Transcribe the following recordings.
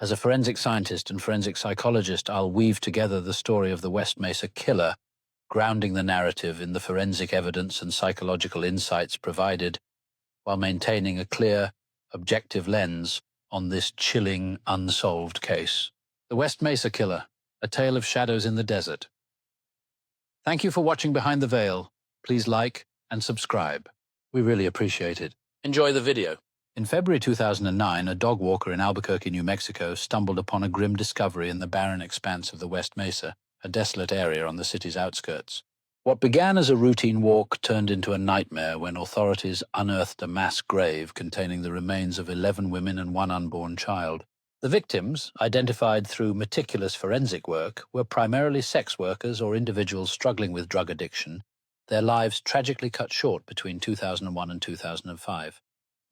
As a forensic scientist and forensic psychologist, I'll weave together the story of the West Mesa killer, grounding the narrative in the forensic evidence and psychological insights provided, while maintaining a clear, objective lens on this chilling, unsolved case. The West Mesa Killer, A Tale of Shadows in the Desert. Thank you for watching Behind the Veil. Please like and subscribe. We really appreciate it. Enjoy the video. In February 2009, a dog walker in Albuquerque, New Mexico, stumbled upon a grim discovery in the barren expanse of the West Mesa, a desolate area on the city's outskirts. What began as a routine walk turned into a nightmare when authorities unearthed a mass grave containing the remains of 11 women and one unborn child. The victims, identified through meticulous forensic work, were primarily sex workers or individuals struggling with drug addiction, their lives tragically cut short between 2001 and 2005.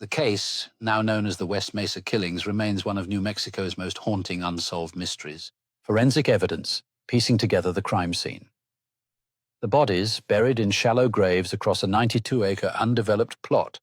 The case, now known as the West Mesa Killings, remains one of New Mexico's most haunting unsolved mysteries. Forensic evidence, piecing together the crime scene. The bodies, buried in shallow graves across a 92-acre undeveloped plot,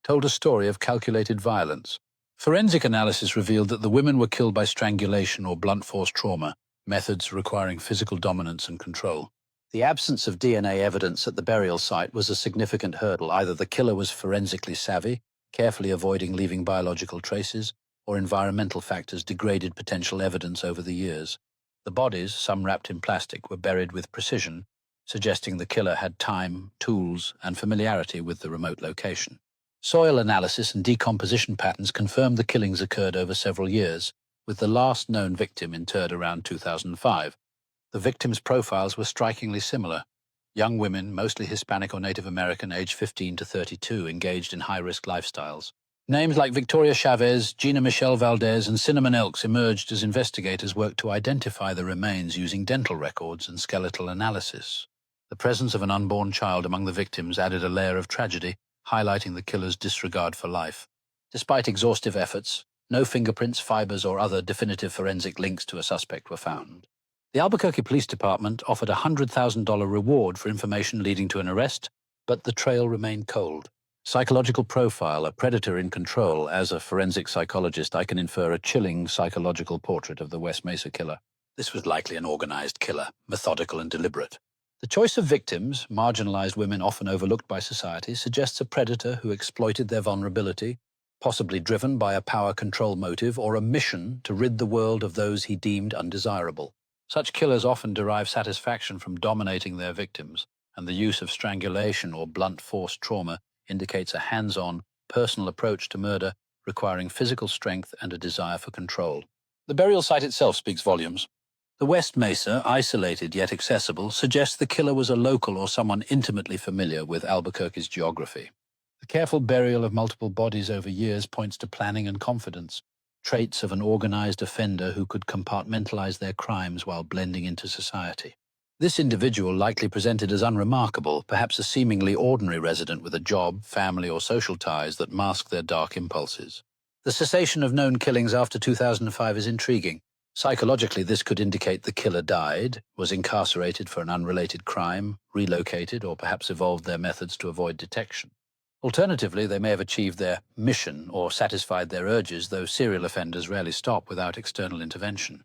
told a story of calculated violence. Forensic analysis revealed that the women were killed by strangulation or blunt force trauma, methods requiring physical dominance and control. The absence of DNA evidence at the burial site was a significant hurdle. Either the killer was forensically savvy, carefully avoiding leaving biological traces, or environmental factors degraded potential evidence over the years. The bodies, some wrapped in plastic, were buried with precision, suggesting the killer had time, tools, and familiarity with the remote location. Soil analysis and decomposition patterns confirmed the killings occurred over several years, with the last known victim interred around 2005. The victims' profiles were strikingly similar. Young women, mostly Hispanic or Native American, aged 15 to 32, engaged in high-risk lifestyles. Names like Victoria Chavez, Gina Michelle Valdez, and Cinnamon Elks emerged as investigators worked to identify the remains using dental records and skeletal analysis. The presence of an unborn child among the victims added a layer of tragedy, highlighting the killer's disregard for life. Despite exhaustive efforts, no fingerprints, fibers, or other definitive forensic links to a suspect were found. The Albuquerque Police Department offered a $100,000 reward for information leading to an arrest, but the trail remained cold. Psychological profile, a predator in control. As a forensic psychologist, I can infer a chilling psychological portrait of the West Mesa killer. This was likely an organized killer, methodical and deliberate. The choice of victims, marginalized women often overlooked by society, suggests a predator who exploited their vulnerability, possibly driven by a power control motive or a mission to rid the world of those he deemed undesirable. Such killers often derive satisfaction from dominating their victims, and the use of strangulation or blunt force trauma indicates a hands-on, personal approach to murder requiring physical strength and a desire for control. The burial site itself speaks volumes. The West Mesa, isolated yet accessible, suggests the killer was a local or someone intimately familiar with Albuquerque's geography. The careful burial of multiple bodies over years points to planning and confidence, traits of an organized offender who could compartmentalize their crimes while blending into society. This individual likely presented as unremarkable, perhaps a seemingly ordinary resident with a job, family, or social ties that mask their dark impulses. The cessation of known killings after 2005 is intriguing. Psychologically, this could indicate the killer died, was incarcerated for an unrelated crime, relocated, or perhaps evolved their methods to avoid detection. Alternatively, they may have achieved their mission or satisfied their urges, though serial offenders rarely stop without external intervention.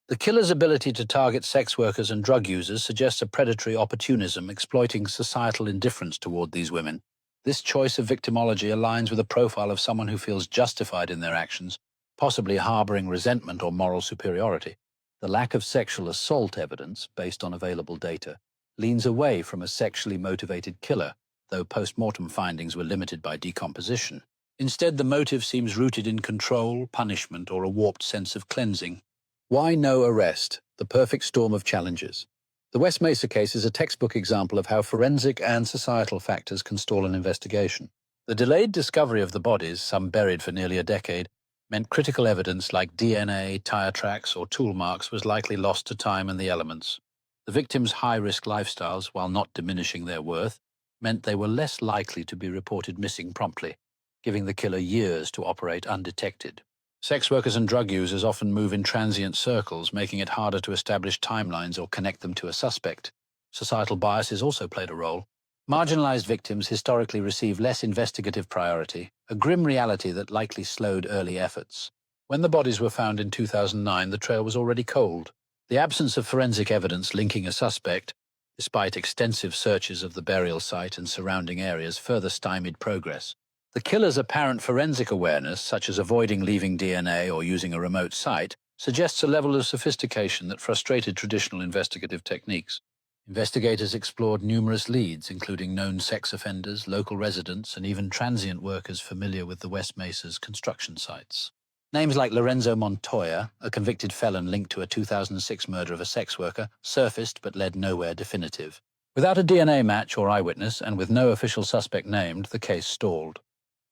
The killer's ability to target sex workers and drug users suggests a predatory opportunism exploiting societal indifference toward these women. This choice of victimology aligns with a profile of someone who feels justified in their actions, possibly harboring resentment or moral superiority. The lack of sexual assault evidence, based on available data, leans away from a sexually motivated killer, though post-mortem findings were limited by decomposition. Instead, the motive seems rooted in control, punishment, or a warped sense of cleansing. Why no arrest? The perfect storm of challenges. The West Mesa case is a textbook example of how forensic and societal factors can stall an investigation. The delayed discovery of the bodies, some buried for nearly a decade, meant critical evidence like DNA, tire tracks, or tool marks was likely lost to time and the elements. The victims' high-risk lifestyles, while not diminishing their worth, meant they were less likely to be reported missing promptly, giving the killer years to operate undetected. Sex workers and drug users often move in transient circles, making it harder to establish timelines or connect them to a suspect. Societal biases also played a role. Marginalized victims historically receive less investigative priority, a grim reality that likely slowed early efforts. When the bodies were found in 2009, the trail was already cold. The absence of forensic evidence linking a suspect, despite extensive searches of the burial site and surrounding areas, further stymied progress. The killer's apparent forensic awareness, such as avoiding leaving DNA or using a remote site, suggests a level of sophistication that frustrated traditional investigative techniques. Investigators explored numerous leads, including known sex offenders, local residents, and even transient workers familiar with the West Mesa's construction sites. Names like Lorenzo Montoya, a convicted felon linked to a 2006 murder of a sex worker, surfaced but led nowhere definitive. Without a DNA match or eyewitness, and with no official suspect named, the case stalled.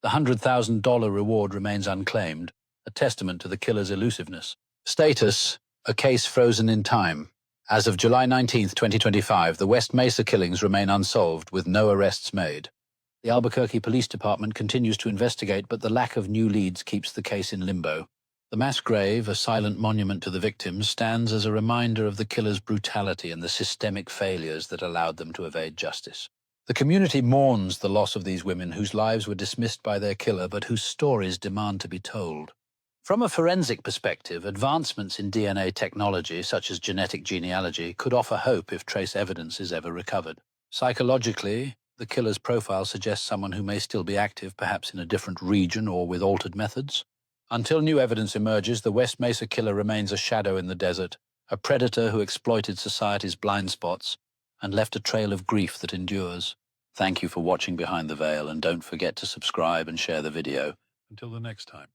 The $100,000 reward remains unclaimed, a testament to the killer's elusiveness. Status: a case frozen in time. As of July 19, 2025, the West Mesa killings remain unsolved, with no arrests made. The Albuquerque Police Department continues to investigate, but the lack of new leads keeps the case in limbo. The mass grave, a silent monument to the victims, stands as a reminder of the killer's brutality and the systemic failures that allowed them to evade justice. The community mourns the loss of these women whose lives were dismissed by their killer, but whose stories demand to be told. From a forensic perspective, advancements in DNA technology, such as genetic genealogy, could offer hope if trace evidence is ever recovered. Psychologically, the killer's profile suggests someone who may still be active, perhaps in a different region or with altered methods. Until new evidence emerges, the West Mesa killer remains a shadow in the desert, a predator who exploited society's blind spots and left a trail of grief that endures. Thank you for watching Behind the Veil, and don't forget to subscribe and share the video. Until the next time.